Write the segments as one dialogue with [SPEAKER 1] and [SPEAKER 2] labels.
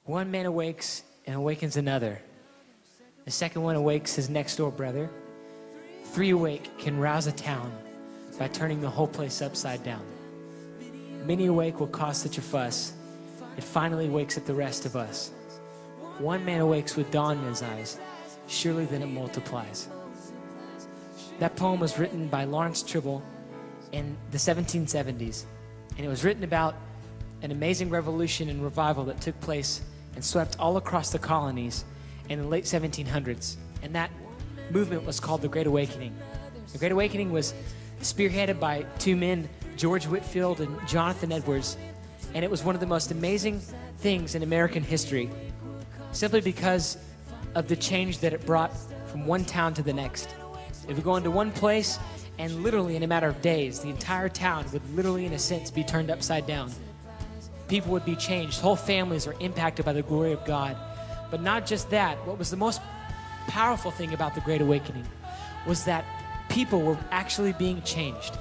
[SPEAKER 1] One man awakes and awakens another. The second one awakes his next door brother. 3 awake can rouse a town by turning the whole place upside down. Many awake will cause such a fuss, it finally wakes up the rest of us. One man awakes with dawn in his eyes, surely then it multiplies. That poem was written by Lawrence Tribble in the 1770s, and it was written about an amazing revolution and revival that took place and swept all across the colonies in the late 1700s. And that movement was called the Great Awakening. The Great Awakening was spearheaded by 2 men, George Whitefield and Jonathan Edwards, and it was one of the most amazing things in American history, simply because of the change that it brought from one town to the next. It would go into one place, and literally in a matter of days, the entire town would literally, in a sense, be turned upside down. People would be changed. Whole families are impacted by the glory of God. But not just that. What was the most powerful thing about the Great Awakening was that people were actually being changed.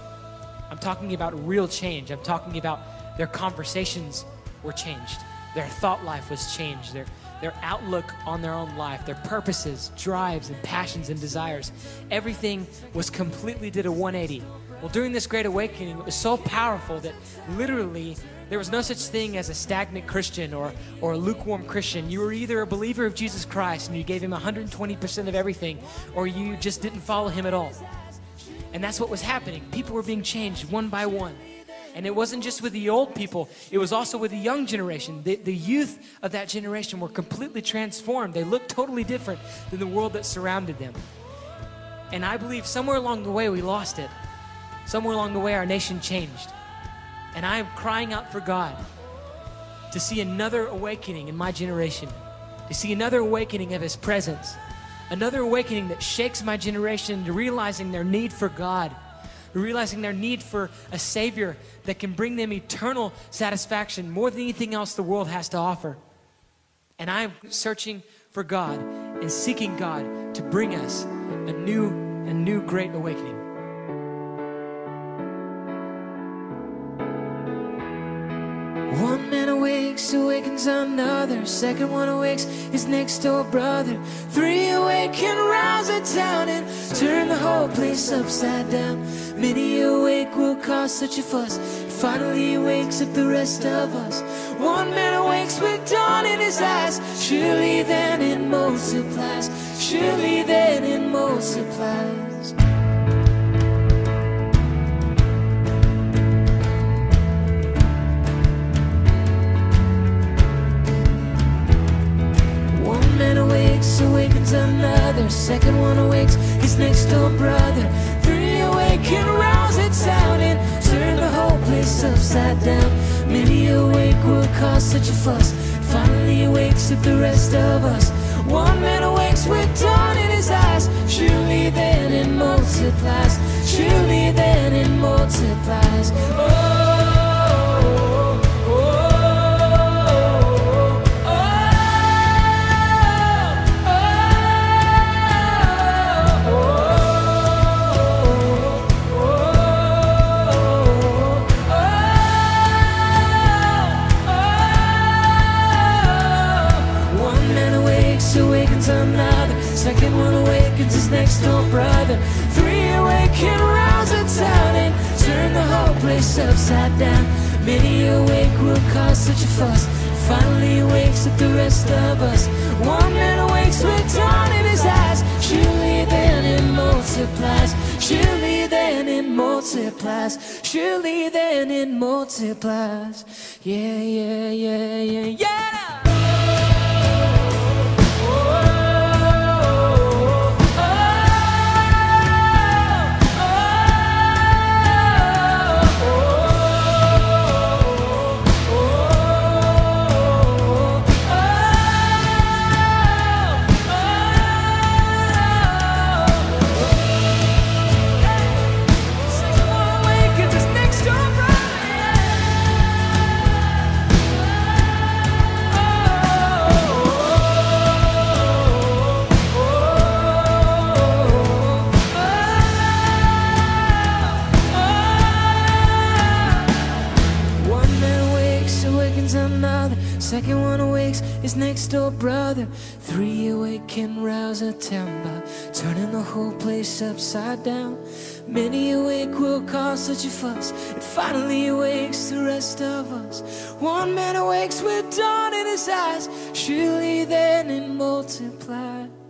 [SPEAKER 1] I'm talking about real change. I'm talking about their conversations were changed. Their thought life was changed. Their outlook on their own life, their purposes, drives, and passions and desires. Everything was completely did a 180. Well, during this Great Awakening, it was so powerful that literally there was no such thing as a stagnant Christian or a lukewarm Christian. You were either a believer of Jesus Christ and you gave him 120% of everything, or you just didn't follow him at all. And that's what was happening. People were being changed one by one. And it wasn't just with the old people, it was also with the young generation. The youth of that generation were completely transformed. They looked totally different than the world that surrounded them. And I believe somewhere along the way we lost it. Somewhere along the way our nation changed. And I am crying out for God to see another awakening in my generation, to see another awakening of his presence, another awakening that shakes my generation to realizing their need for God, realizing their need for a Savior that can bring them eternal satisfaction more than anything else the world has to offer. And I am searching for God and seeking God to bring us a new great awakening. One man awakes, awakens another. Second one awakes his next door brother. 3 awake and rouse a town and turn the whole place upside down. Many awake will cause such a fuss, it finally wakes up the rest of us. One man awakes with dawn in his eyes, surely then it multiplies. Surely then it multiplies. Awakens another. Second one awakes his next door brother. 3 awake and rouse a town and turn the whole place upside down. Many awake will cause such a fuss, finally wakes up the rest of us. One man awakes with dawn in his eyes, surely then it multiplies. Surely then it multiplies. Another. Second one awakens his next door brother. 3 awake and rouse a town and turn the whole place upside down. Many awake will cause such a fuss, finally wakes up the rest of us. One man awakes with dawn in his eyes, surely then it multiplies. Surely then it multiplies. Surely then it multiplies. Yeah, yeah, yeah, yeah, yeah. awakes his next door brother. 3 awake can rouse a town by turning the whole place upside down. Many awake will cause such a fuss, it finally awakes the rest of us. One man awakes with dawn in his eyes, surely then it multiplies.